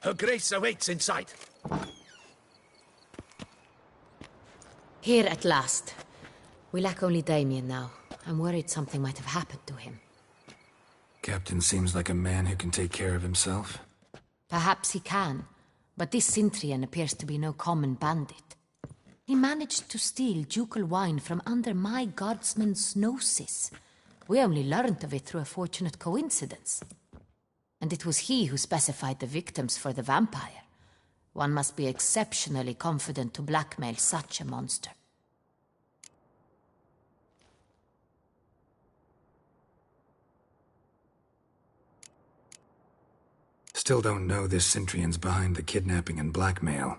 Her Grace awaits inside. Here at last. We lack only Damien now. I'm worried something might have happened to him. Captain seems like a man who can take care of himself. Perhaps he can, but this Cintrian appears to be no common bandit. He managed to steal ducal wine from under my guardsman's noses. We only learned of it through a fortunate coincidence. And it was he who specified the victims for the vampire. One must be exceptionally confident to blackmail such a monster. Still don't know this Cintrian's behind the kidnapping and blackmail.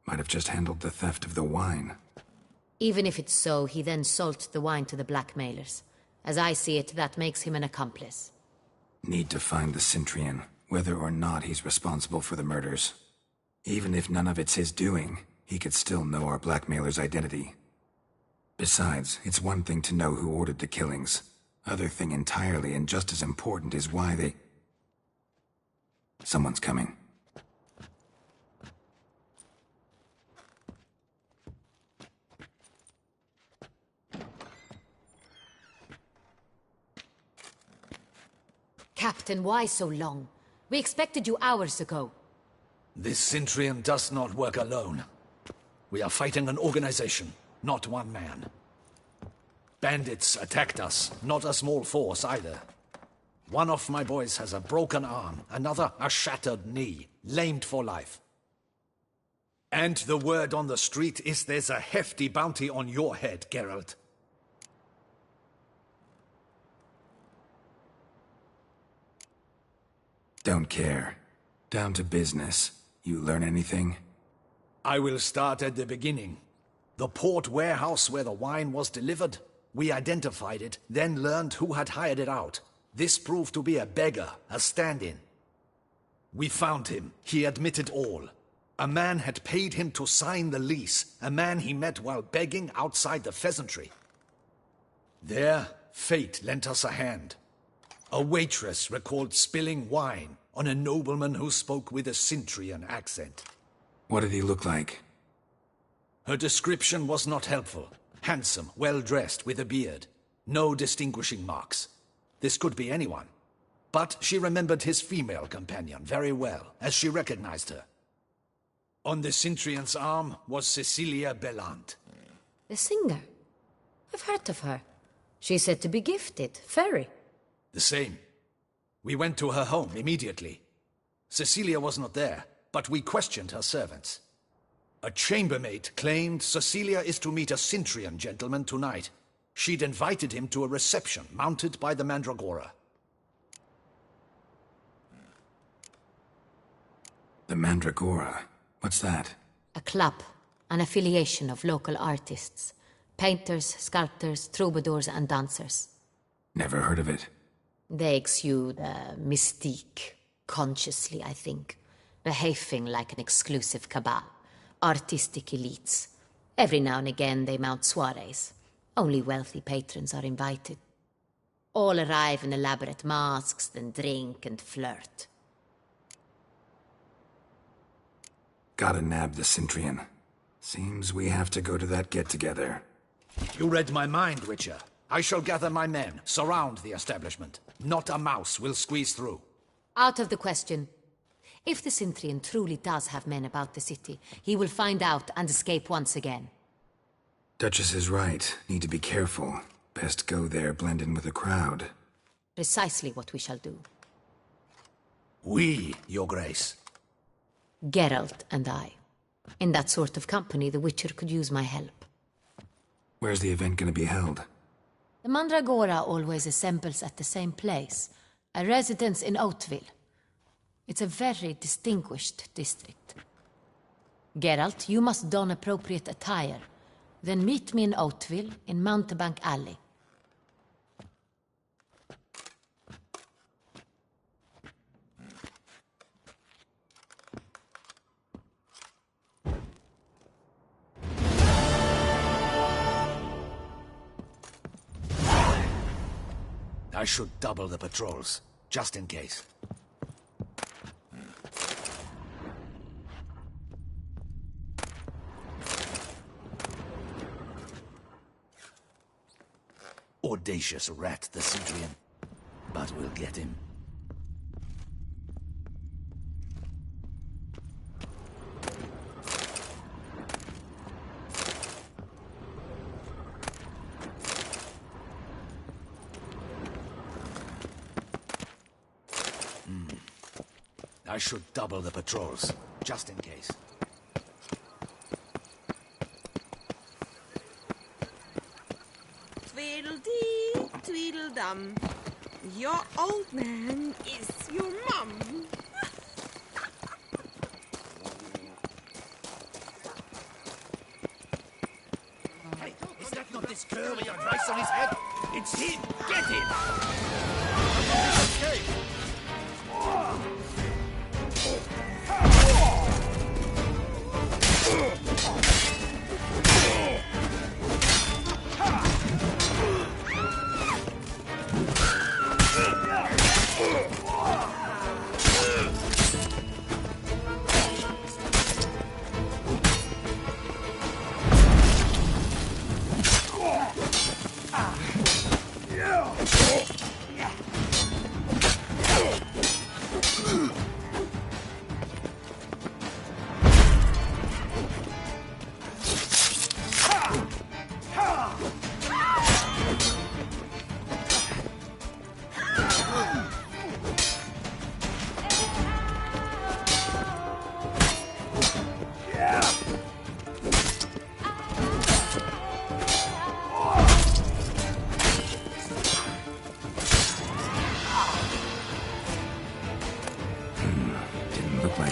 Might have just handled the theft of the wine. Even if it's so, he then sold the wine to the blackmailers. As I see it, that makes him an accomplice. Need to find the Cintrian, whether or not he's responsible for the murders. Even if none of it's his doing, he could still know our blackmailer's identity. Besides, it's one thing to know who ordered the killings. Other thing entirely, and just as important, is why they... Someone's coming. Captain, why so long? We expected you hours ago. This Cintrian does not work alone. We are fighting an organization, not one man. Bandits attacked us, not a small force either. One of my boys has a broken arm, another a shattered knee, lamed for life. And the word on the street is there's a hefty bounty on your head, Geralt. Don't care. Down to business. You learn anything? I will start at the beginning. The port warehouse where the wine was delivered, we identified it, then learned who had hired it out. This proved to be a beggar, a stand-in. We found him. He admitted all. A man had paid him to sign the lease, a man he met while begging outside the pheasantry. There, fate lent us a hand. A waitress recalled spilling wine on a nobleman who spoke with a Cintrian accent. What did he look like? Her description was not helpful. Handsome, well-dressed, with a beard. No distinguishing marks. This could be anyone. But she remembered his female companion very well, as she recognized her. On the Cintrian's arm was Cecilia Bellant. The singer? I've heard of her. She's said to be gifted, fairy. The same. We went to her home immediately. Cecilia was not there, but we questioned her servants. A chambermaid claimed Cecilia is to meet a Cintrian gentleman tonight. She'd invited him to a reception mounted by the Mandragora. The Mandragora? What's that? A club, an affiliation of local artists. Painters, sculptors, troubadours and dancers. Never heard of it. They exude mystique, consciously, I think. Behaving like an exclusive cabal. Artistic elites. Every now and again they mount soirees. Only wealthy patrons are invited. All arrive in elaborate masks, then drink and flirt. Gotta nab the Cintrian. Seems we have to go to that get-together. You read my mind, Witcher. I shall gather my men, surround the establishment. Not a mouse will squeeze through. Out of the question. If the Cintrian truly does have men about the city, he will find out and escape once again. Duchess is right. Need to be careful. Best go there, blend in with the crowd. Precisely what we shall do. We, Your Grace. Geralt and I. In that sort of company, the Witcher could use my help. Where's the event gonna be held? The Mandragora always assembles at the same place, a residence in Oatville. It's a very distinguished district. Geralt, you must don appropriate attire. Then meet me in Oatville, in Mountebank Alley. I should double the patrols, just in case. audacious rat, the Centurion. But we'll get him. I should double the patrols, just in case. Tweedledee, tweedledum. Your old man is your mum. Hey, is that not this cur with your rice on his head? It's him! Get him! Escape!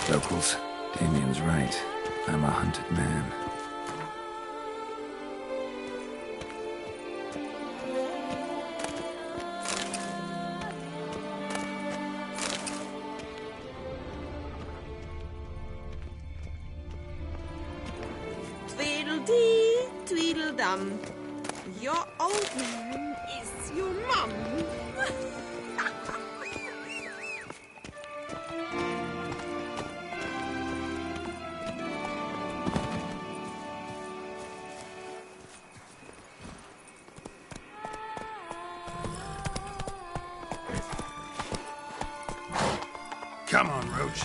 Locals. Damien's right. I'm a hunted man. Tweedledee, tweedledum. Your old man is your mum. Come on, Roach.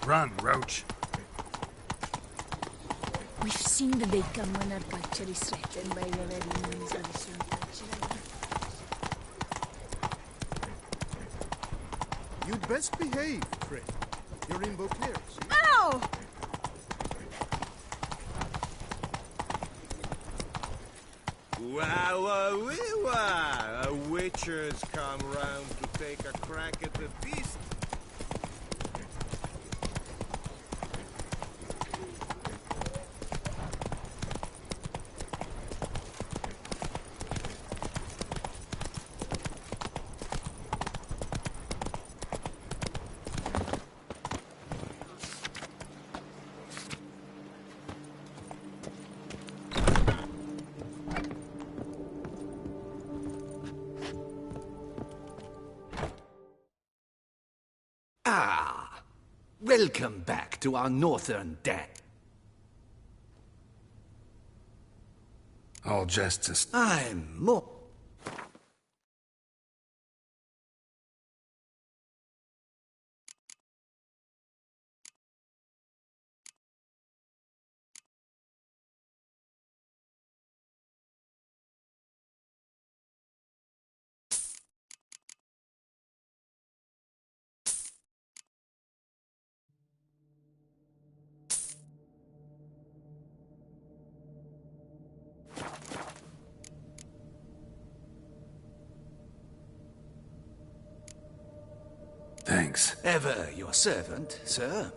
Run, Roach. We've seen the day come when our culture is threatened by the very means of its culture. You'd best behave, Fred. You're in Beauclair's. Ow! Wow, a witcher's come round to take a crack at the beast. Ah! Welcome back to our northern den. All justice. I'm more... Thanks. Ever your servant, sir.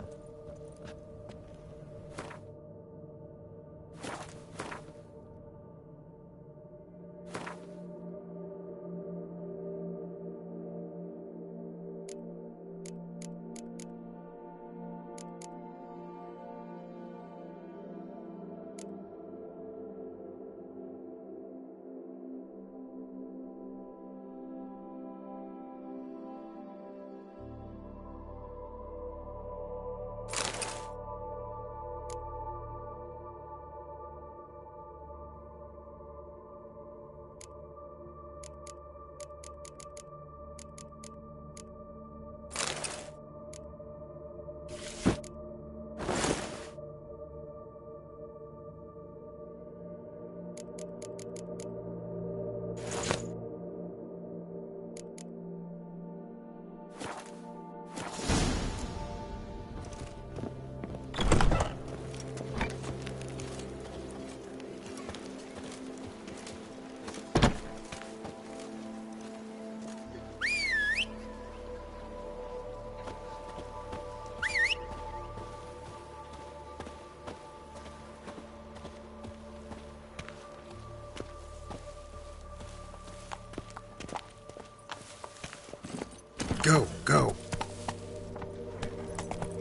Go, go.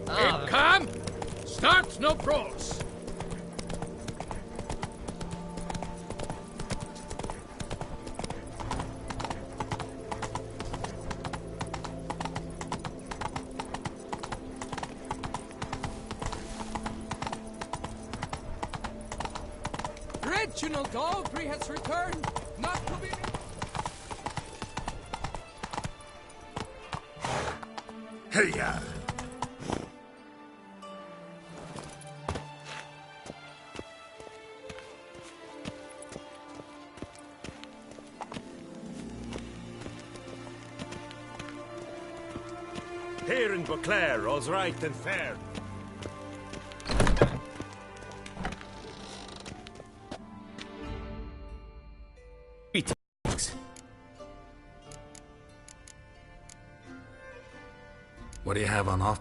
Keep calm. Start no brawls. Reginald Aubrey has returned. Not to be... Hey-ya! Here in Beauclair, all's right and fair. What do you have on off?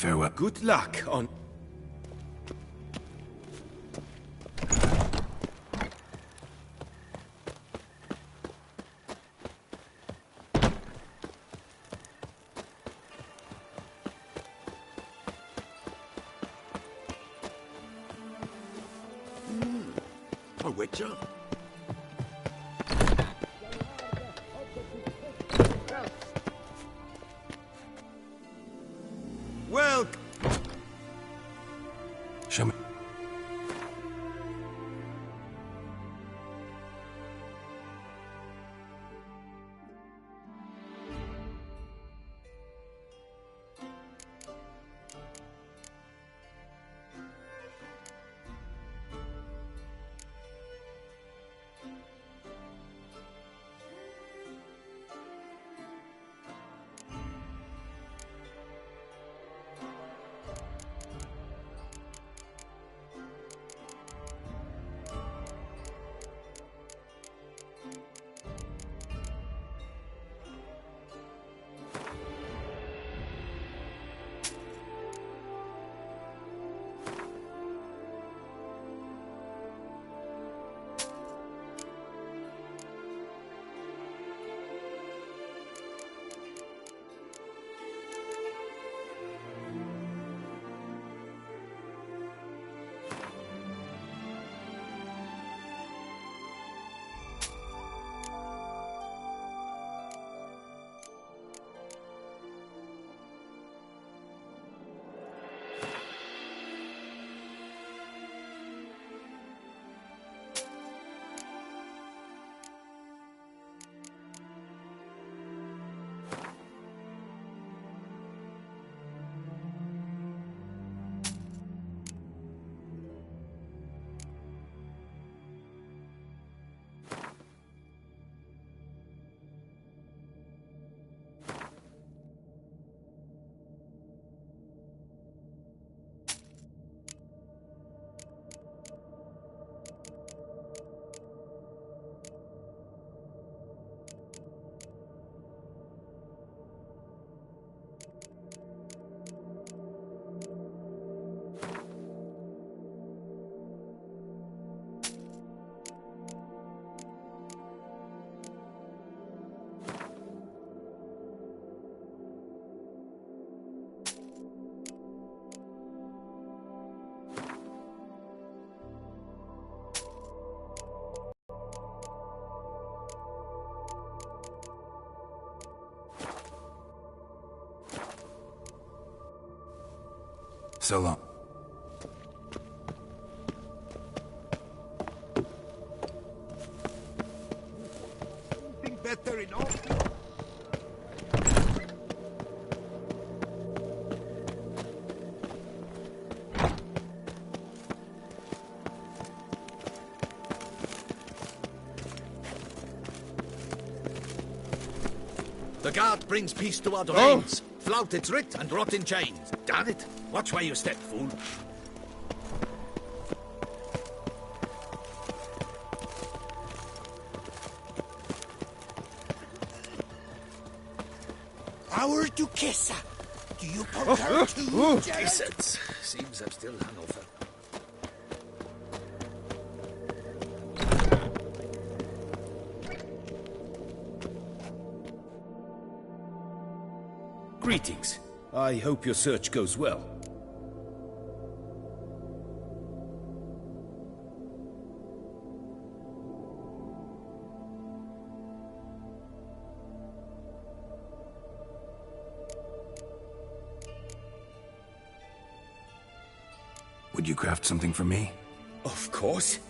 Farewell. Good luck on... A witcher? Well... Show me. So long. Think better in all. The guard brings peace to our domains. Flout its writ and rot in chains. Damn it! Watch where you step, fool. Our Duchessa. Do you poke her too, Gerald? Essence. Seems I'm still hungover. Greetings. I hope your search goes well. Would you craft something for me? Of course.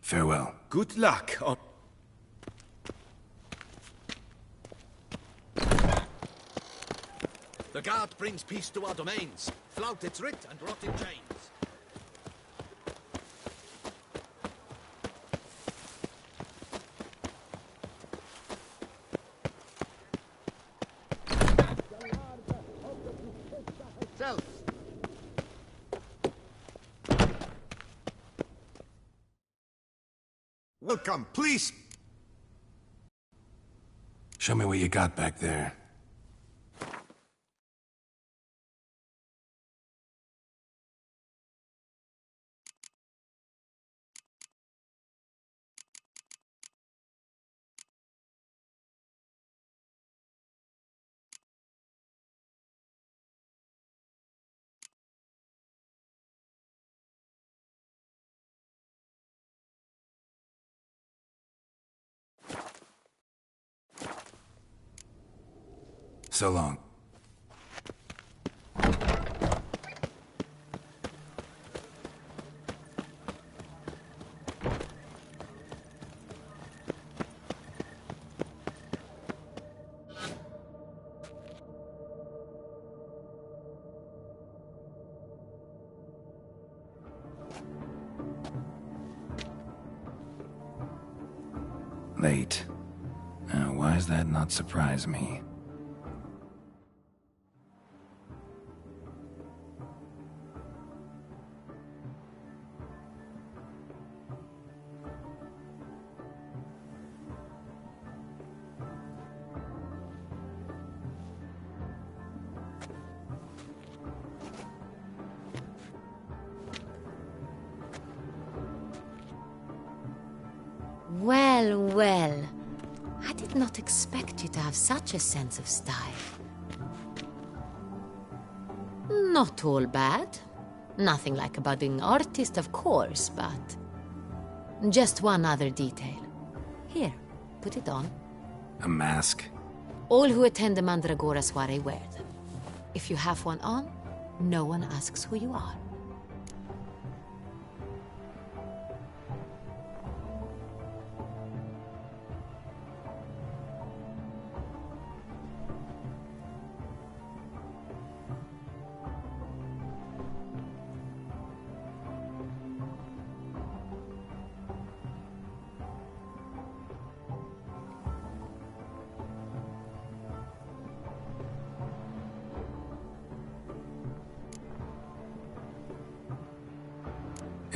Farewell. Good luck on... The guard brings peace to our domains. Flout its writ and rot in chains. Self. Welcome, please. Show me what you got back there. So long. Late. Why does that not surprise me? Well, well. I did not expect you to have such a sense of style. Not all bad. Nothing like a budding artist, of course, but... just one other detail. Here, put it on. A mask? All who attend the Mandragora soiree wear them. If you have one on, no one asks who you are.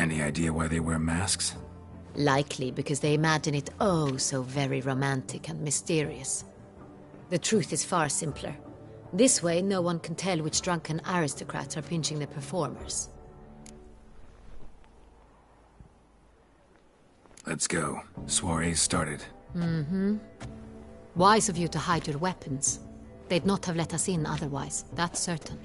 Any idea why they wear masks? Likely because they imagine it oh so very romantic and mysterious. The truth is far simpler. This way, no one can tell which drunken aristocrats are pinching the performers. Let's go. Soiree's started. Wise of you to hide your weapons. They'd not have let us in otherwise, that's certain.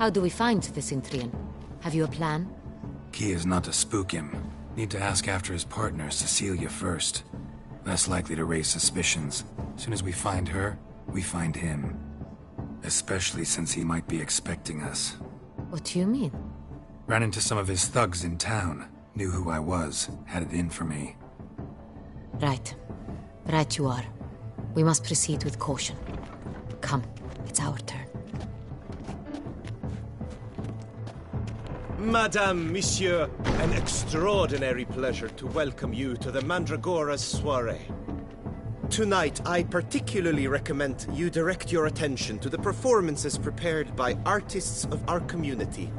How do we find the Cintrian? Have you a plan? Key is not to spook him. Need to ask after his partner, Cecilia, first. Less likely to raise suspicions. Soon as we find her, we find him. Especially since he might be expecting us. What do you mean? Ran into some of his thugs in town. Knew who I was. Had it in for me. Right. Right you are. We must proceed with caution. Come, it's our turn. Madame, Monsieur, an extraordinary pleasure to welcome you to the Mandragora's soiree. Tonight, I particularly recommend you direct your attention to the performances prepared by artists of our community.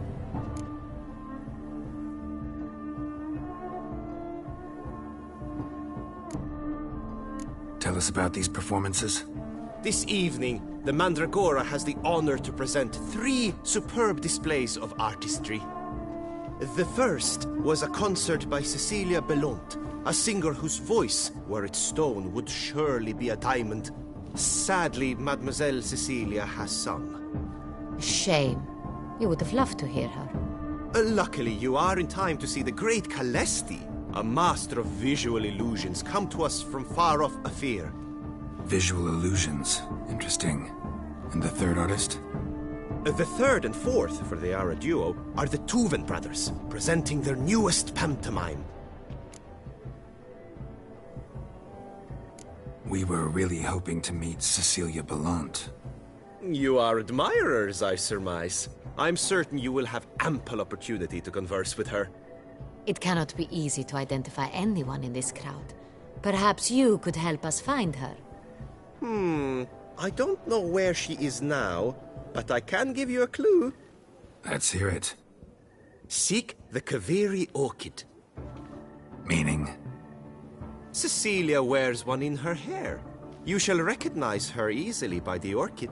Tell us about these performances. This evening, the Mandragora has the honor to present 3 superb displays of artistry. The first was a concert by Cecilia Belont, a singer whose voice, were it stone, would surely be a diamond. Sadly, Mademoiselle Cecilia has sung. Shame. You would have loved to hear her. Luckily, you are in time to see the great Calesti, a master of visual illusions, come to us from far off Afir. Visual illusions. Interesting. And the third artist? The third and fourth, for they are a duo, are the Tuven brothers, presenting their newest pantomime. We were really hoping to meet Cecilia Belont. You are admirers, I surmise. I'm certain you will have ample opportunity to converse with her. It cannot be easy to identify anyone in this crowd. Perhaps you could help us find her. I don't know where she is now, but I can give you a clue. Let's hear it. Seek the Kaveri orchid. Meaning? Cecilia wears one in her hair. You shall recognize her easily by the orchid.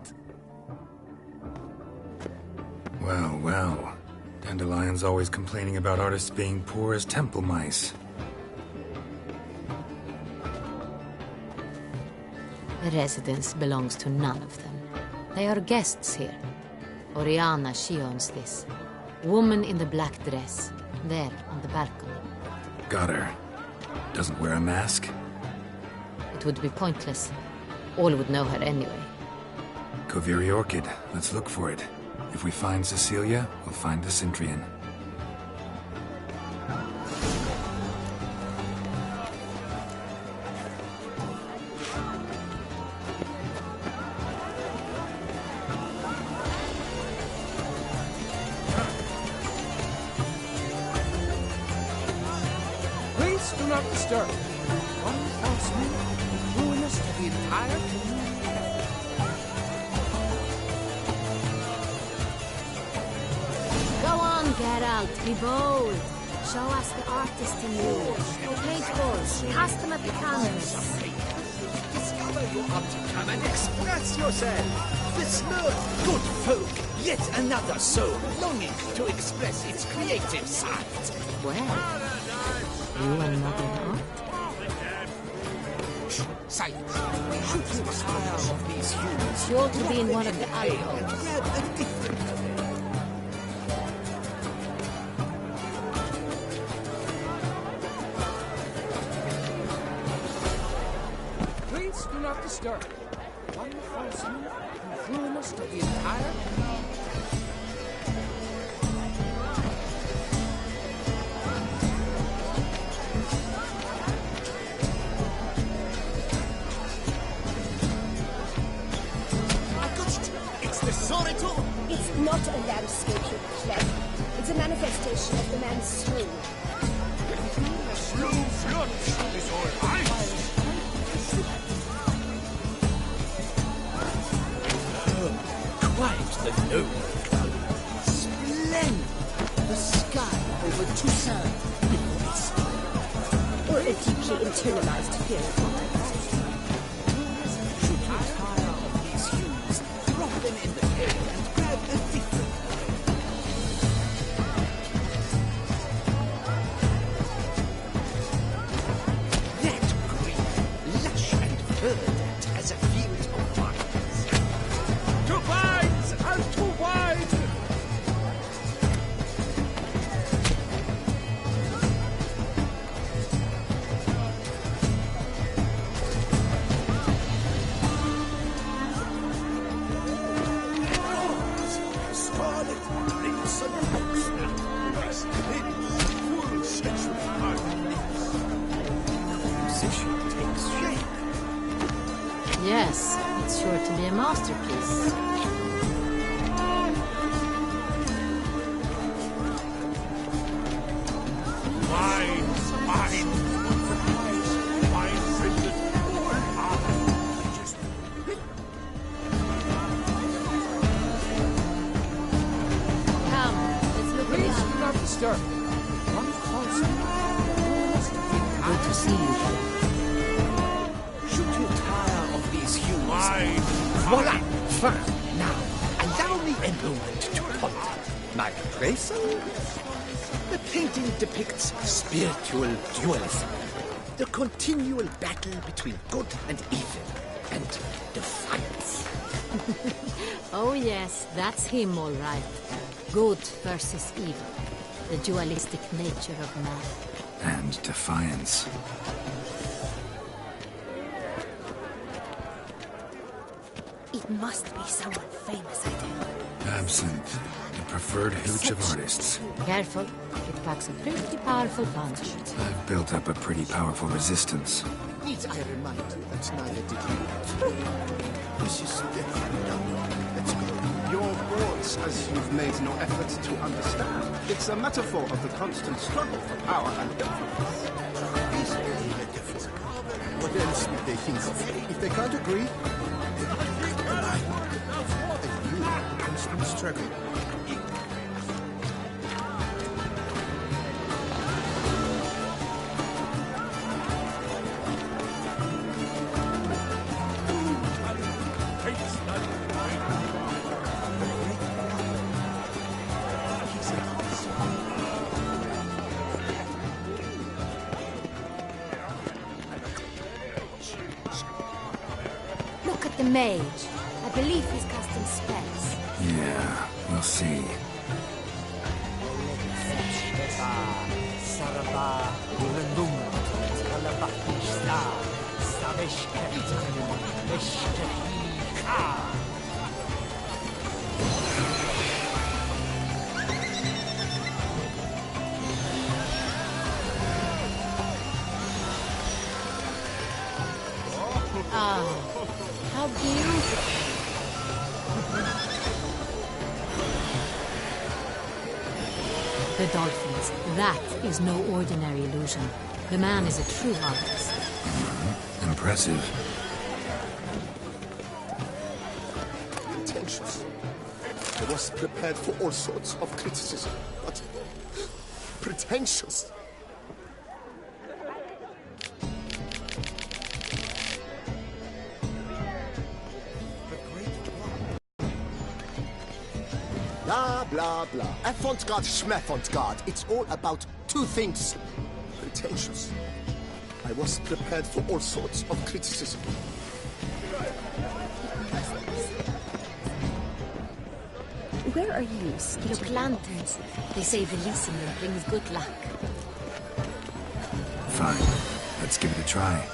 Well, well. Dandelion's always complaining about artists being poor as temple mice. The residence belongs to none of them. They are guests here. Oriana, she owns this. Woman in the black dress, there on the balcony. Got her. Doesn't wear a mask? It would be pointless. All would know her anyway. Kaveri orchid. Let's look for it. If we find Cecilia, we'll find the Cintrian. Please do not disturb. One false move will ruin us to the entire community. Go on, Geralt, be bold. Show us the artist in you. Grateful, cast them at the canvas. Discover your art, come and express yourself. This earth, good folk, yet another soul longing to express its creative side. Well, you are not an art? Silence. Shoot the style of these humans. Sure to be in one of the alcohols. Grab a different Please do not disturb. One false move will ruin us to the entire community. It's not a landscape you reflect. It's a manifestation of the man's soul. Quite the noble. Splendid. The sky over Toussaint. Or a deeply internalized fear of context. Shoot a fire of these hues, drop them in the air and grab a different. That green, lush and verdant as a field of vines. To vines and to wide! Scarlet, crimson, and nice limbs, full sensual harmonies. Musician takes shape. Yes, it's sure to be a masterpiece. Vines, vines, vines in the Come, let's look Please around. do not disturb. One false move will ruin us to the entire Good to see you, Geralt. Should you tire of these hues? Vines. Voila! Fine. Now, allow me a moment to ponder. My appraisal? The painting depicts spiritual dualism. The continual battle between good and evil. And defiance. Oh yes, that's him all right. Good versus evil. The dualistic nature of man. And defiance. It must be someone famous, I think. Absinthe, the preferred hooch of artists. Careful, it packs a pretty powerful punch. I've built up a pretty powerful resistance. Needs I remind you that neither did you. This is different. Let's go. Your thoughts, as you've made no effort to understand. It's a metaphor of the constant struggle for power and influence. Is really different. Very sweet, they think. If they can't agree, they have to cut the line. And you, the constant struggle. Look at the mage. I believe he's casting spells. Yeah, we'll see. Ah, how beautiful. The dolphins. That is no ordinary illusion. The man is a true artist. Impressive. Pretentious. I was prepared for all sorts of criticism, but pretentious. Blah, blah, blah. Avant-garde, schmavant-garde. It's all about two things. Pretentious. I was prepared for all sorts of criticism. Where are you, Look, lanterns. They say releasing them brings good luck. Fine. Let's give it a try.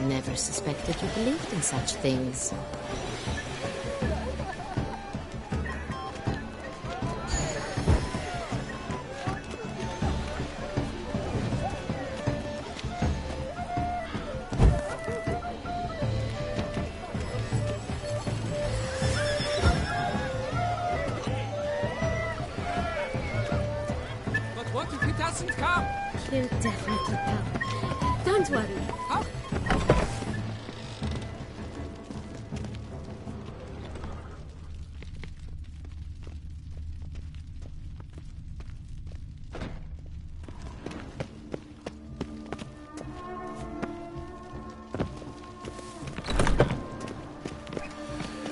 Never suspected you believed in such things. But what if he doesn't come? He'll definitely come. Don't worry. How?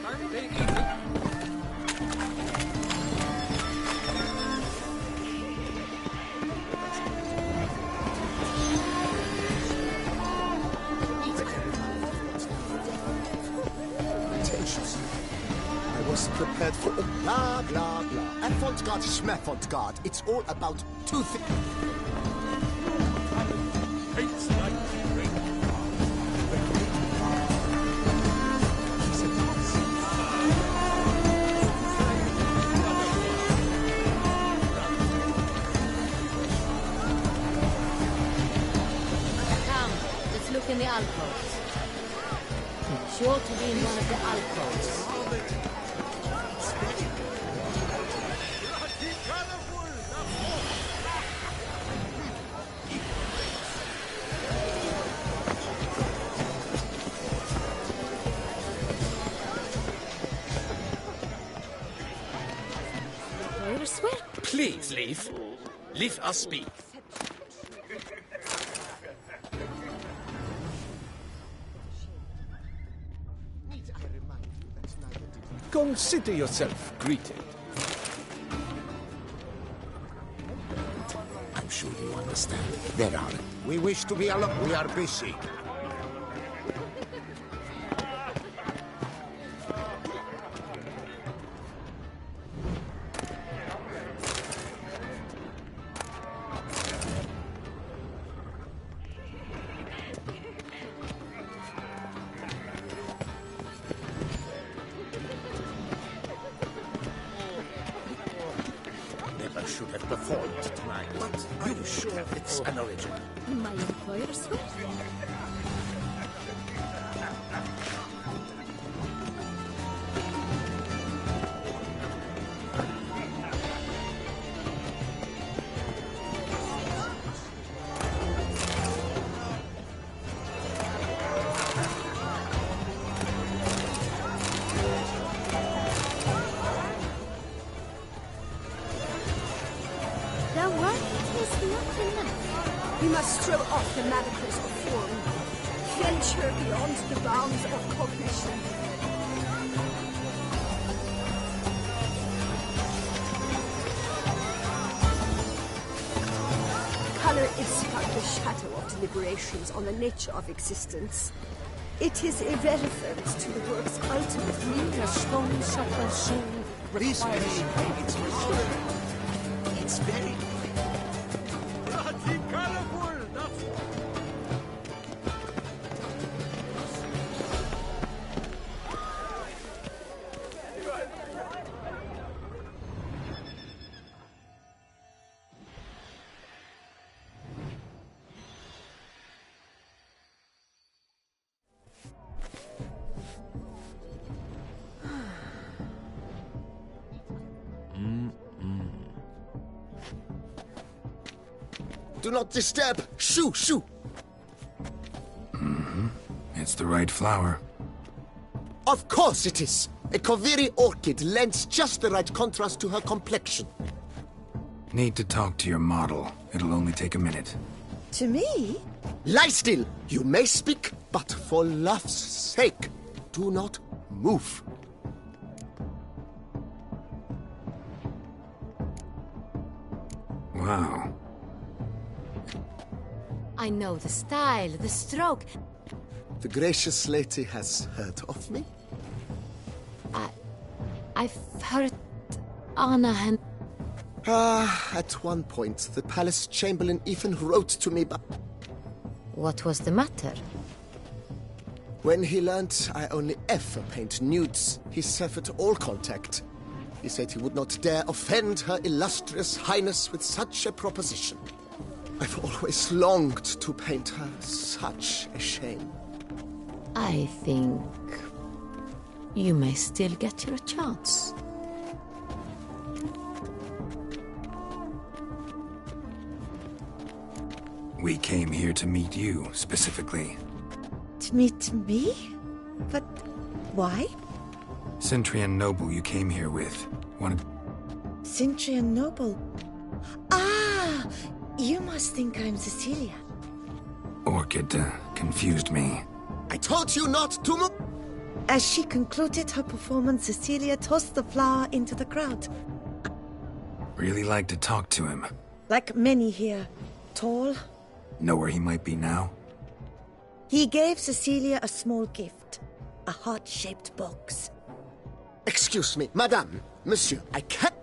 Aren't they eating? Pretentious. I was prepared for all blah, blah, blah. Avant-garde, schmavant-garde. It's all about two things. Come, let's look in the alcoves. Sure to be in one of the alcoves. Where swear? Please, Leaf. Leave us speak. Consider yourself greeted. I'm sure you understand. There are. We wish to be alone. We are busy. Never should have performed tonight, but you sure it's an original. My employer swear? of the manacles of form, venture beyond the bounds of cognition. Color is but the shadow of deliberations on the nature of existence. It is irrelevant to the work's ultimate meaning. A stone supple soul This requires way, it's power. It's very... Do not disturb! Shoo, shoo! It's the right flower. Of course it is! A Koviri orchid lends just the right contrast to her complexion. Need to talk to your model. It'll only take a minute. To me? Lie still! You may speak, but for love's sake, do not move. Wow. I know the style, the stroke. The gracious lady has heard of me? I've heard Anna and... At one point, the palace chamberlain even wrote to me, but... What was the matter? When he learned I only ever paint nudes, he severed all contact. He said he would not dare offend her illustrious highness with such a proposition. I've always longed to paint her. Such a shame. I think... you may still get your chance. We came here to meet you, specifically. To meet me? But why? Centrian noble you came here with. Wanted... Centrian noble. Ah! You must think I'm Cecilia. Orchid confused me. I told you not to move! As she concluded her performance, Cecilia tossed the flower into the crowd. Really like to talk to him. Like many here. Tall. Know where he might be now? He gave Cecilia a small gift. A heart-shaped box. Excuse me, madame, monsieur, I can't...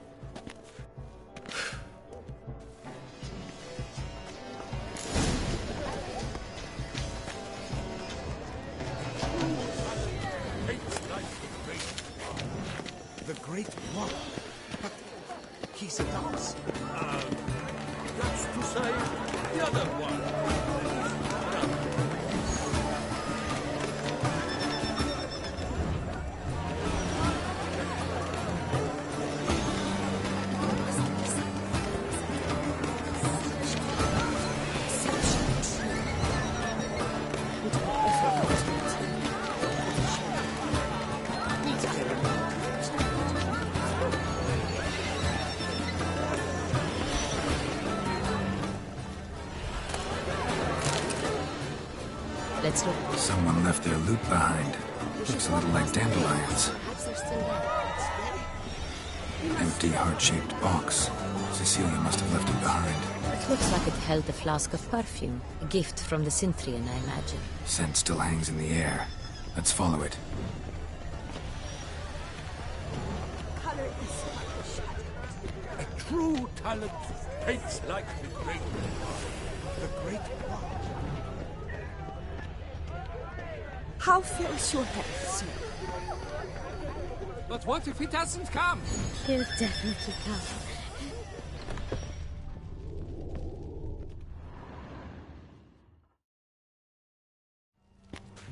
The Great One. But he's a dance. That's to say, the other one. Let's look. Someone left their loot behind. Looks a little like dandelions. Empty heart-shaped box. Cecilia must have left it behind. It looks like it held a flask of perfume. A gift from the Cintrian, I imagine. Scent still hangs in the air. Let's follow it. Color is but the shadow. A true talent paints like the Great One. The Great One. How fares your health, sir? But what if he doesn't come? He'll definitely come.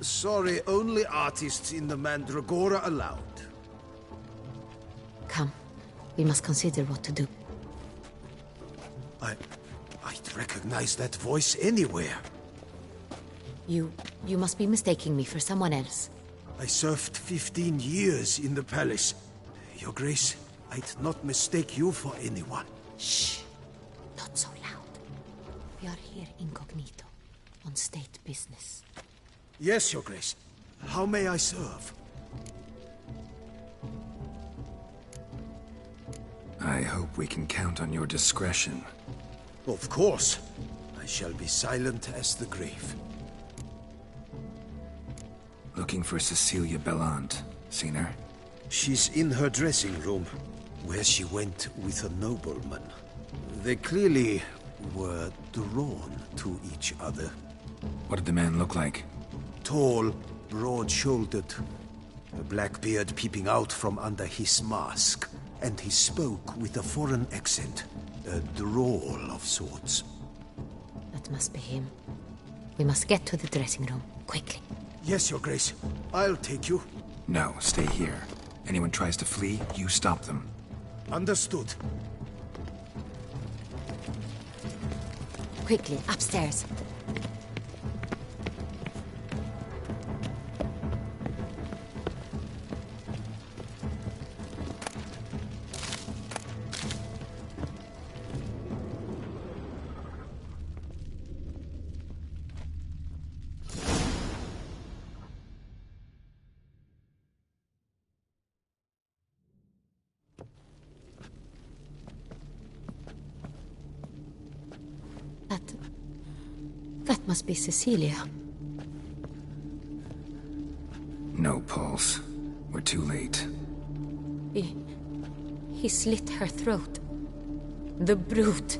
Sorry, only artists in the Mandragora allowed. Come. We must consider what to do. I'd recognize that voice anywhere. You must be mistaking me for someone else. I served 15 years in the palace. Your Grace, I'd not mistake you for anyone. Shh! Not so loud. We are here incognito. on state business. Yes, Your Grace. How may I serve? I hope we can count on your discretion. Of course. I shall be silent as the grave. Looking for Cecilia Bellant. Seen her? She's in her dressing room, where she went with a nobleman. They clearly were drawn to each other. What did the man look like? Tall, broad-shouldered, a black beard peeping out from under his mask, and he spoke with a foreign accent, a drawl of sorts. That must be him. We must get to the dressing room, quickly. Yes, Your Grace. I'll take you. No, stay here. Anyone tries to flee, you stop them. Understood. Quickly, upstairs. That must be Cecilia. No pulse. We're too late. He slit her throat. The brute.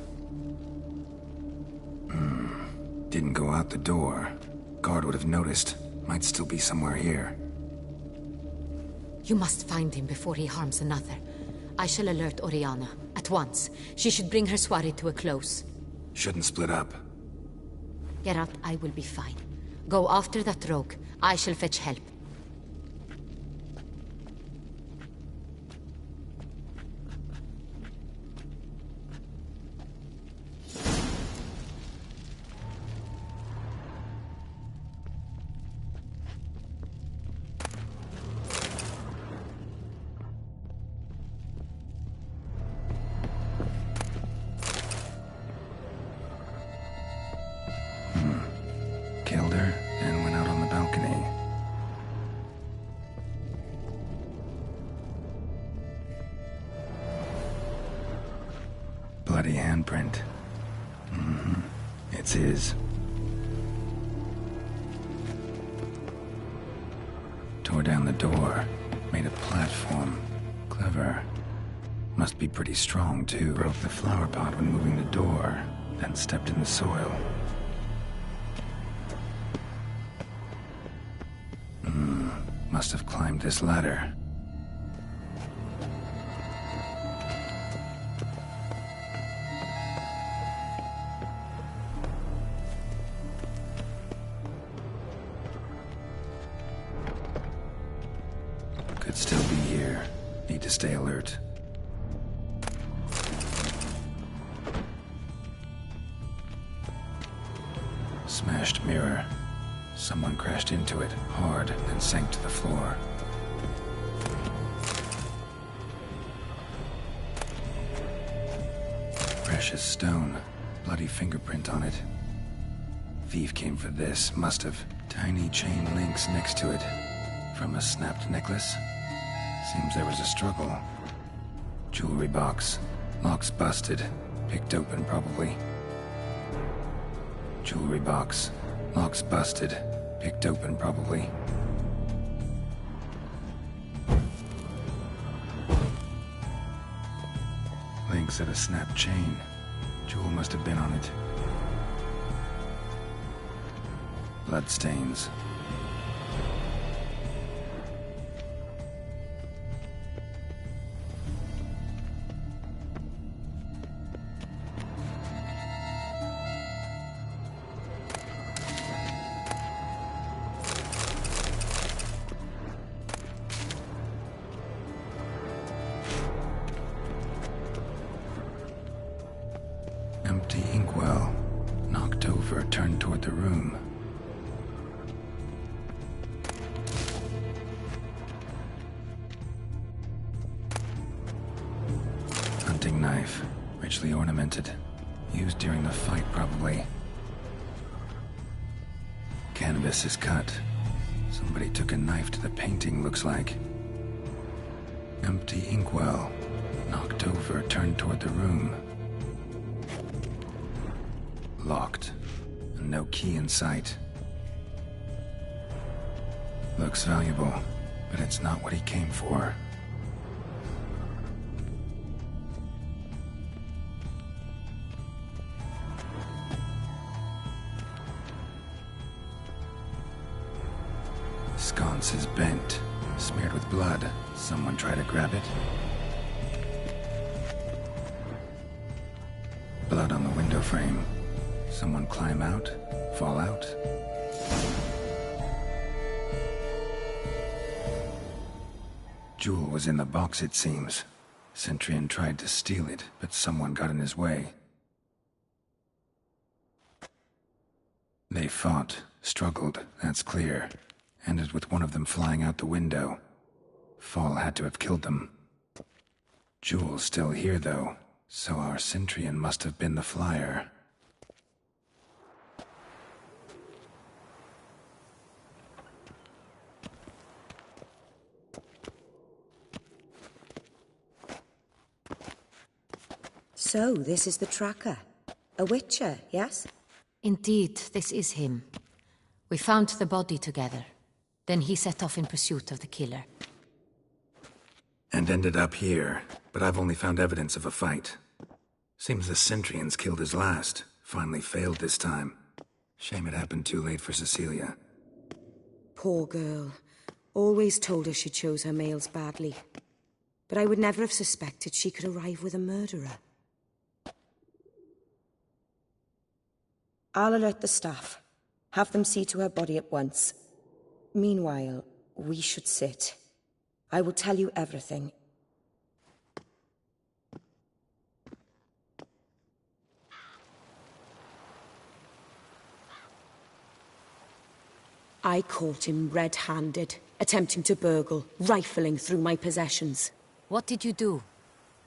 Didn't go out the door. Guard would have noticed. Might still be somewhere here. You must find him before he harms another. I shall alert Oriana. At once. She should bring her soirée to a close. Shouldn't split up. Geralt, I will be fine. Go after that rogue. I shall fetch help. Killed her and went out on the balcony. Bloody handprint. It's his. Tore down the door. Made a platform. Clever. Must be pretty strong, too. Broke the flower pot when moving the door, then stepped in the soil. Must have climbed this ladder. Could still be here. Need to stay alert. Smashed mirror. Someone crashed into it, hard, and sank to the floor. Precious stone. Bloody fingerprint on it. Thief came for this, must have. Tiny chain links next to it. From a snapped necklace? Seems there was a struggle. Jewelry box. Locks busted. Picked open, probably. Jewelry box. Locks busted. Picked open, probably. Links at a snapped chain. Jewel must have been on it. Bloodstains. Empty inkwell. Knocked over, turned toward the room. Hunting knife. Richly ornamented. Used during the fight, probably. Canvas is cut. Somebody took a knife to the painting, looks like. Empty inkwell. Knocked over, turned toward the room. Locked. And no key in sight. Looks valuable, but it's not what he came for. Sconce is bent, smeared with blood. Someone try to grab it? Blood on the window frame. Someone climb out? Fall out? Jewel was in the box, it seems. Centurion tried to steal it, but someone got in his way. They fought, struggled, that's clear. Ended with one of them flying out the window. Fall had to have killed them. Jewel's still here, though, so our Centurion must have been the flyer. So, this is the tracker. A witcher, yes? Indeed, this is him. We found the body together. Then he set off in pursuit of the killer. And ended up here, but I've only found evidence of a fight. Seems the Centurions killed his last. Finally failed this time. Shame it happened too late for Cecilia. Poor girl. Always told her she chose her males badly. But I would never have suspected she could arrive with a murderer. I'll alert the staff. Have them see to her body at once. Meanwhile, we should sit. I will tell you everything. I caught him red-handed, attempting to burgle, rifling through my possessions. What did you do?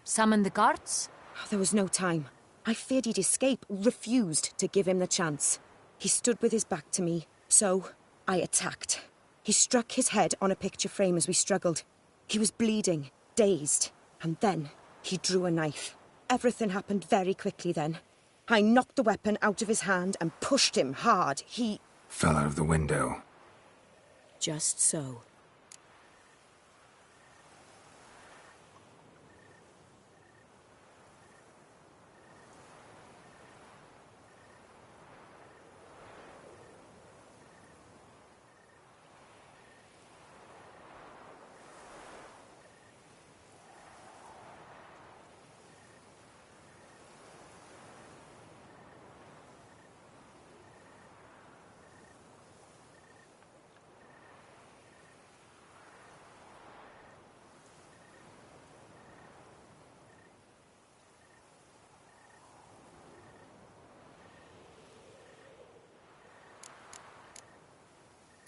Summon the guards? There was no time. I feared he'd escape, refused to give him the chance. He stood with his back to me, so I attacked. He struck his head on a picture frame as we struggled. He was bleeding, dazed, and then he drew a knife. Everything happened very quickly then. I knocked the weapon out of his hand and pushed him hard. He fell out of the window. Just so.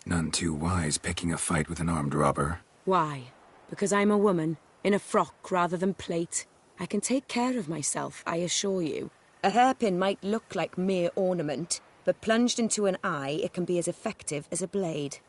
None too wise picking a fight with an armed robber. Why? Because I'm a woman, in a frock rather than plate. I can take care of myself, I assure you. A hairpin might look like mere ornament, but plunged into an eye, it can be as effective as a blade.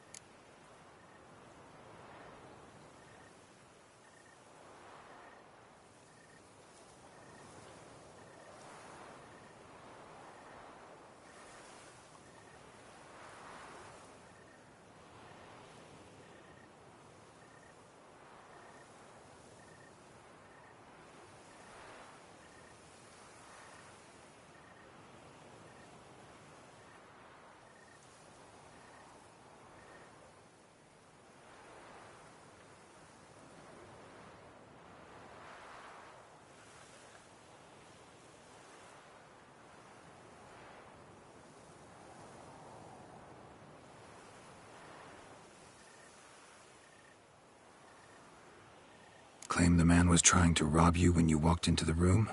Claim the man was trying to rob you when you walked into the room?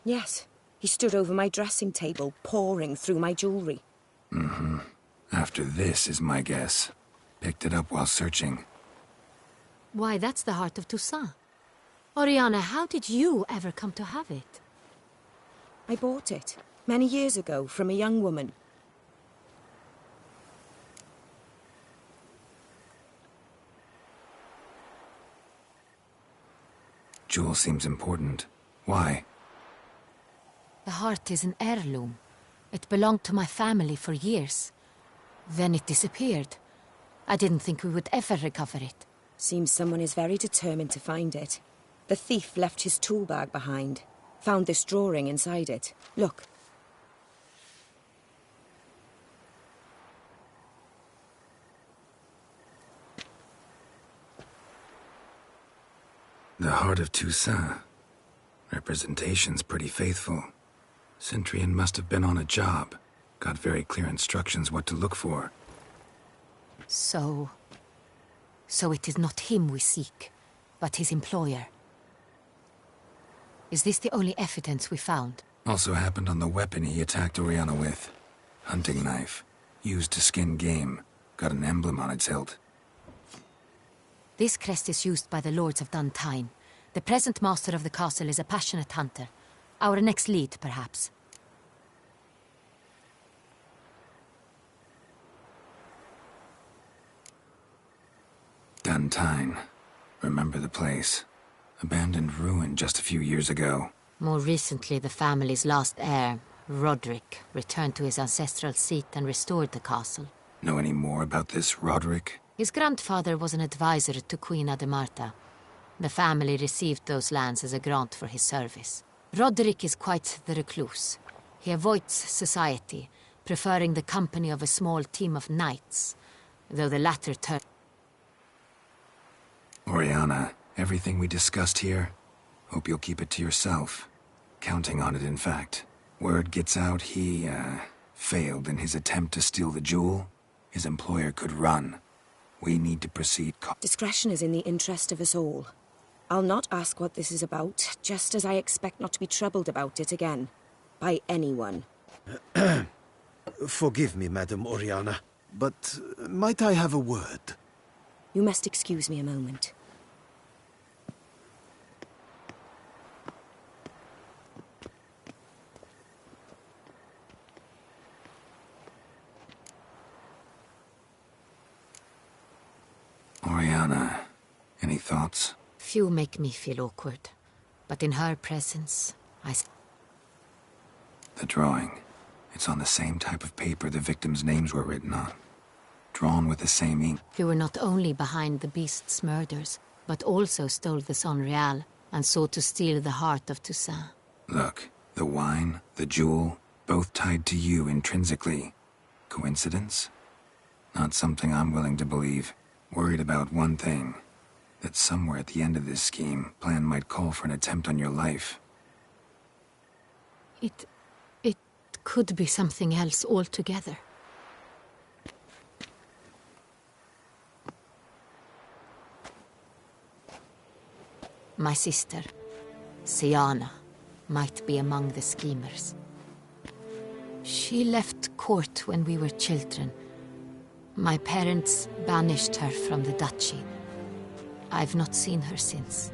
Yes. He stood over my dressing table, pouring through my jewelry. Mm-hmm. After this is my guess. Picked it up while searching. Why, that's the heart of Toussaint. Oriana, how did you ever come to have it? I bought it, many years ago, from a young woman. Jewel seems important. Why? The heart is an heirloom. It belonged to my family for years. Then it disappeared. I didn't think we would ever recover it. Seems someone is very determined to find it. The thief left his tool bag behind. Found this drawing inside it. Look. The Heart of Toussaint. Representation's pretty faithful. Centurion must have been on a job. Got very clear instructions what to look for. So it is not him we seek, but his employer. Is this the only evidence we found? Also happened on the weapon he attacked Oriana with. Hunting knife. Used to skin game. Got an emblem on its hilt. This crest is used by the Lords of Duntine. The present master of the castle is a passionate hunter. Our next lead, perhaps. Duntine. Remember the place. Abandoned ruin just a few years ago. More recently, the family's last heir, Roderick, returned to his ancestral seat and restored the castle. Know any more about this Roderick? His grandfather was an advisor to Queen Ademarta. The family received those lands as a grant for his service. Roderick is quite the recluse. He avoids society, preferring the company of a small team of knights, though the latter turn... Oriana, everything we discussed here, hope you'll keep it to yourself. Counting on it, in fact. Word gets out he, failed in his attempt to steal the jewel. His employer could run. We need to proceed... Discretion is in the interest of us all. I'll not ask what this is about, just as I expect not to be troubled about it again. By anyone. Forgive me, Madam Oriana, but might I have a word? You must excuse me a moment. Oriana, any thoughts? Few make me feel awkward, but in her presence, The drawing. It's on the same type of paper the victims' names were written on. Drawn with the same ink. You were not only behind the beast's murders, but also stole the Son Real and sought to steal the heart of Toussaint. Look, the wine, the jewel, both tied to you intrinsically. Coincidence? Not something I'm willing to believe. Worried about one thing. That somewhere at the end of this scheme, plan might call for an attempt on your life. It could be something else altogether. My sister, Siana, might be among the schemers. She left court when we were children. My parents banished her from the duchy. I've not seen her since.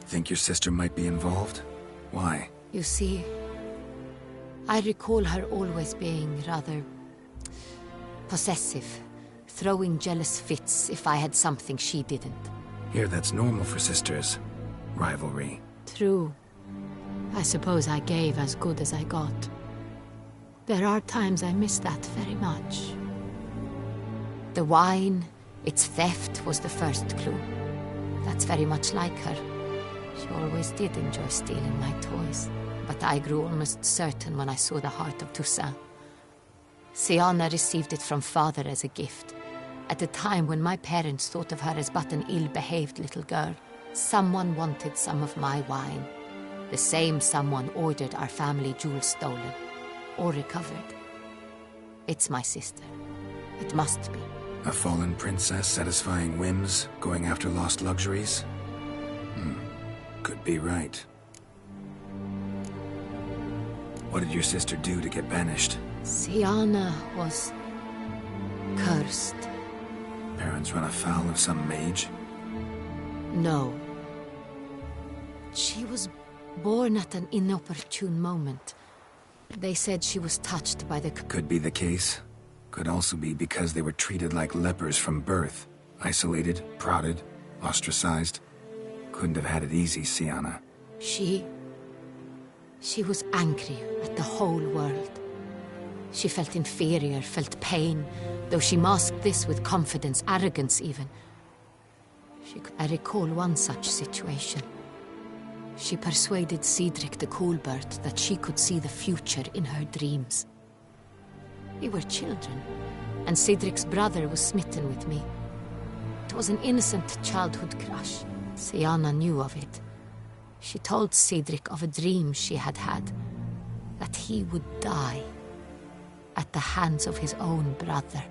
Think your sister might be involved? Why? You see, I recall her always being rather possessive, throwing jealous fits if I had something she didn't. Here, that's normal for sisters. Rivalry. True. I suppose I gave as good as I got. There are times I miss that very much. The wine, its theft, was the first clue. That's very much like her. She always did enjoy stealing my toys, but I grew almost certain when I saw the heart of Toussaint. Siana received it from father as a gift. At a time when my parents thought of her as but an ill-behaved little girl, someone wanted some of my wine. The same someone ordered our family jewels stolen, or recovered. It's my sister. It must be. A fallen princess satisfying whims, going after lost luxuries? Could be right. What did your sister do to get banished? Siana was cursed. Parents run afoul of some mage? No. She was born at an inopportune moment. They said she was touched by the... Could be the case. Could also be because they were treated like lepers from birth. Isolated, prodded, ostracized. Couldn't have had it easy, Siana. She was angry at the whole world. She felt inferior, felt pain, though she masked this with confidence, arrogance even. I recall one such situation. She persuaded Cedric the Coolbird that she could see the future in her dreams. We were children, and Cedric's brother was smitten with me. It was an innocent childhood crush. Siana knew of it. She told Cedric of a dream she had had, that he would die at the hands of his own brother.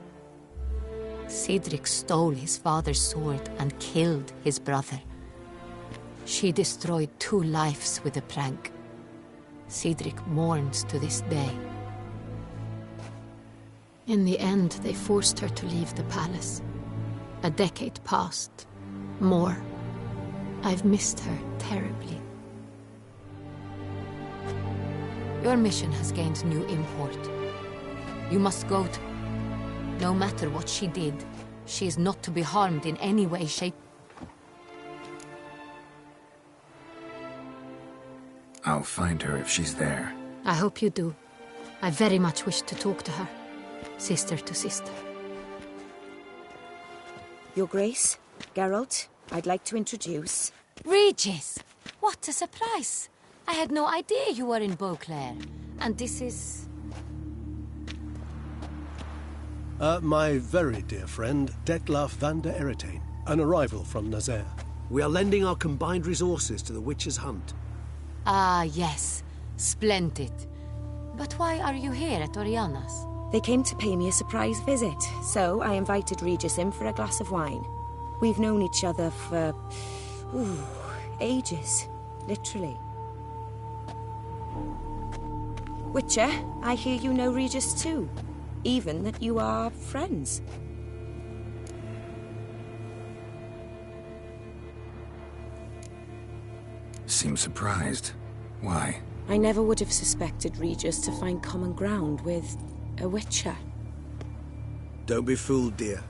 Cedric stole his father's sword and killed his brother. She destroyed 2 lives with a prank. Cedric mourns to this day. In the end, they forced her to leave the palace. A decade passed. More. I've missed her terribly. Your mission has gained new import. You must go to... No matter what she did, she is not to be harmed in any way, shape... I'll find her if she's there. I hope you do. I very much wish to talk to her. Sister to sister. Your Grace, Geralt, I'd like to introduce... Regis! What a surprise! I had no idea you were in Beauclair. And this is... My very dear friend, Detlaf van der Eretain, an arrival from Nazaire. We are lending our combined resources to the Witcher's hunt. Ah, yes. Splendid. But why are you here at Oriana's? They came to pay me a surprise visit, so I invited Regis in for a glass of wine. We've known each other for... ages. Literally. Witcher, I hear you know Regis too. Even that you are friends. Seems surprised. Why? I never would have suspected Regis to find common ground with a Witcher. Don't be fooled, dear.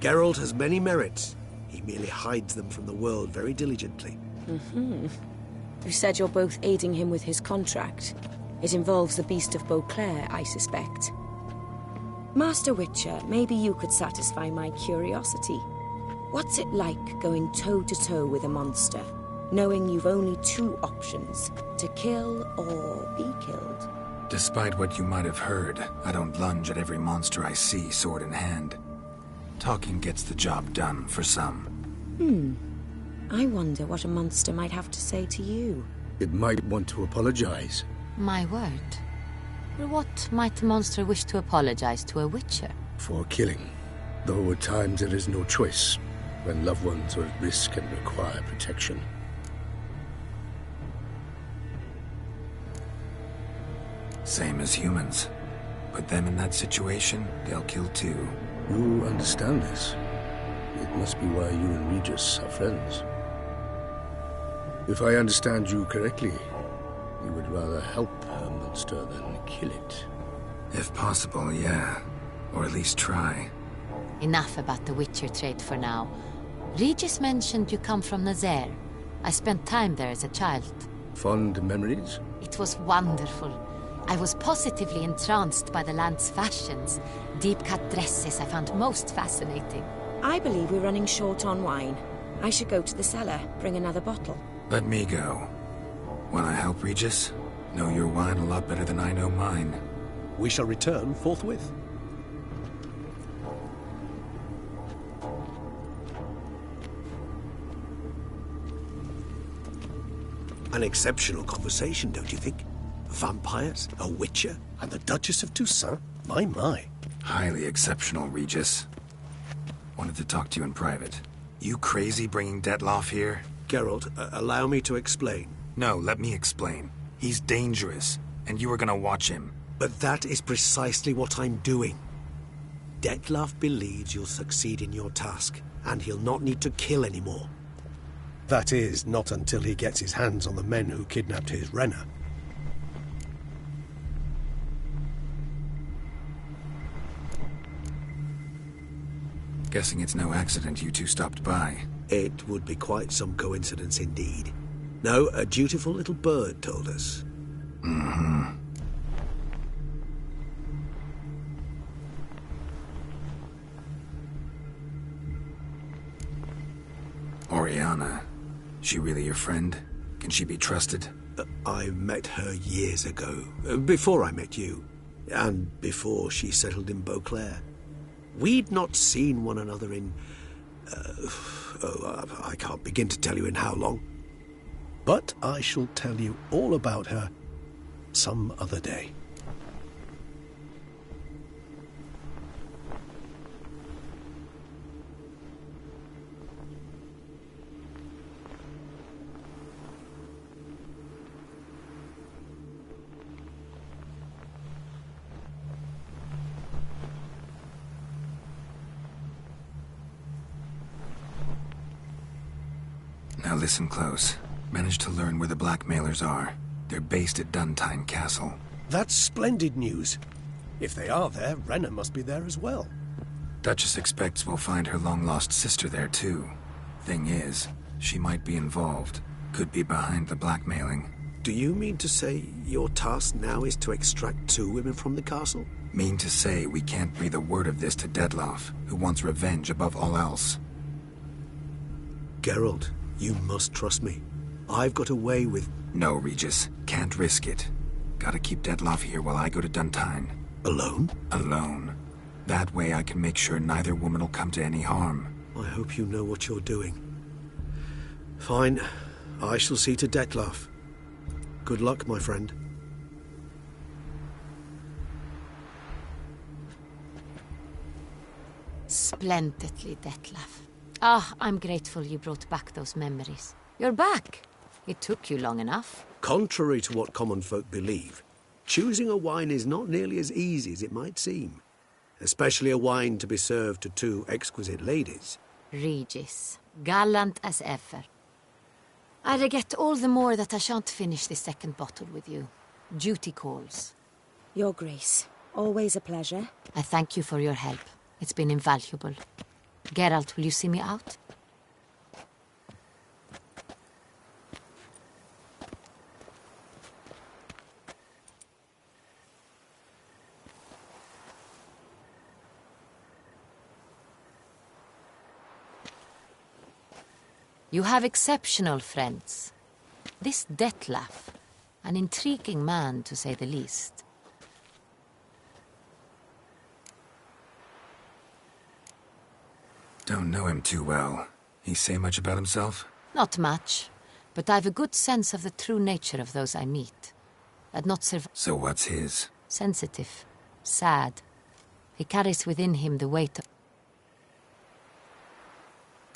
Geralt has many merits. He merely hides them from the world very diligently. You said you're both aiding him with his contract. It involves the Beast of Beauclair, I suspect. Master Witcher, maybe you could satisfy my curiosity. What's it like going toe-to-toe with a monster, knowing you've only 2 options, to kill or be killed? Despite what you might have heard, I don't lunge at every monster I see sword in hand. Talking gets the job done for some. I wonder what a monster might have to say to you. It might want to apologize. My word. For what might a monster wish to apologize to a Witcher? For killing. Though at times there is no choice, when loved ones are at risk and require protection. Same as humans. Put them in that situation, they'll kill too. You understand this. It must be why you and Regis are friends. If I understand you correctly, you would rather help a monster than kill it. If possible, yeah. Or at least try. Enough about the Witcher trait for now. Regis mentioned you come from Nazaire. I spent time there as a child. Fond memories? It was wonderful. I was positively entranced by the land's fashions. Deep-cut dresses I found most fascinating. I believe we're running short on wine. I should go to the cellar, bring another bottle. Let me go. Wanna help, Regis? Know your wine a lot better than I know mine. We shall return forthwith. An exceptional conversation, don't you think? Vampires, a Witcher, and the Duchess of Toussaint? My. Highly exceptional, Regis. Wanted to talk to you in private. You crazy bringing Detlaf here? Geralt, allow me to explain. No, let me explain. He's dangerous. and you were gonna watch him. But that is precisely what I'm doing. Detlef believes you'll succeed in your task, and he'll not need to kill anymore. That is, not until he gets his hands on the men who kidnapped his Renner. Guessing it's no accident you two stopped by. It would be quite some coincidence indeed. No, a dutiful little bird told us. Mm-hmm. Oriana. She really your friend? Can she be trusted? I met her years ago, before I met you, and before she settled in Beauclair. We'd not seen one another in... I can't begin to tell you in how long. But I shall tell you all about her some other day. Now listen close. Managed to learn where the blackmailers are. They're based at Duntine Castle. That's splendid news. If they are there, Renner must be there as well. Duchess expects we'll find her long-lost sister there too. Thing is, she might be involved. Could be behind the blackmailing. Do you mean to say your task now is to extract 2 women from the castle? Mean to say we can't breathe a word of this to Detlef, who wants revenge above all else. Geralt, you must trust me. I've got away with... No, Regis. Can't risk it. Gotta keep Detlef here while I go to Duntine. Alone? Alone. That way I can make sure neither woman will come to any harm. I hope you know what you're doing. Fine. I shall see to Detlef. Good luck, my friend. Splendidly, Detlef. Ah, I'm grateful you brought back those memories. You're back. It took you long enough. Contrary to what common folk believe, choosing a wine is not nearly as easy as it might seem. Especially a wine to be served to 2 exquisite ladies. Regis, gallant as ever. I regret all the more that I shan't finish the second bottle with you. Duty calls. Your Grace, always a pleasure. I thank you for your help. It's been invaluable. Geralt, will you see me out? You have exceptional friends. This Detlef, an intriguing man to say the least. Don't know him too well. He say much about himself? Not much, but I've a good sense of the true nature of those I meet. I'd not survive. So what's his? Sensitive, sad. He carries within him the weight of...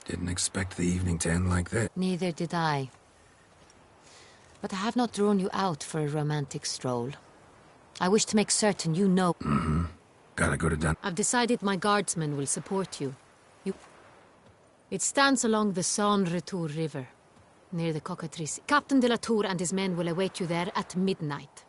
Didn't expect the evening to end like this. Neither did I. But I have not drawn you out for a romantic stroll. I wish to make certain you know... Mm-hmm. Gotta go to Dun... I've decided my guardsmen will support you. It stands along the Saône-Retour River, near the Cockatrice. Captain de la Tour and his men will await you there at midnight.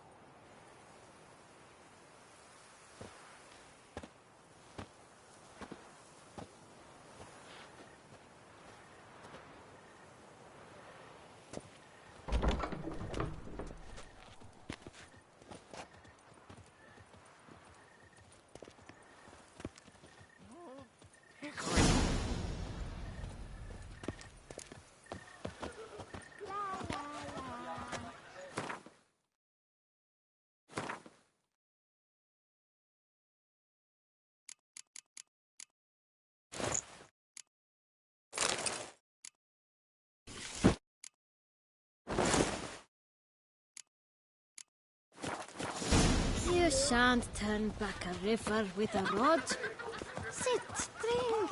You shan't turn back a river with a rod. Sit, drink.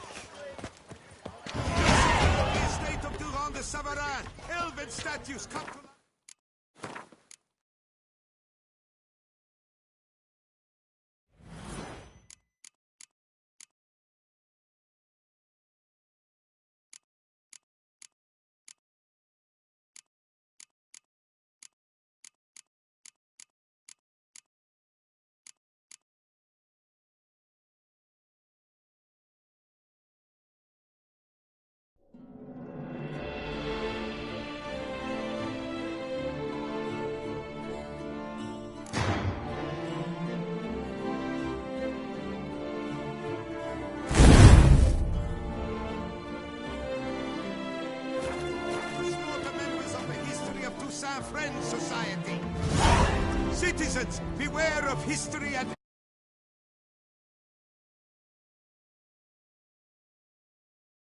The estate of Durand de Savarin, elven statues come to our friends' society. Citizens, beware of history and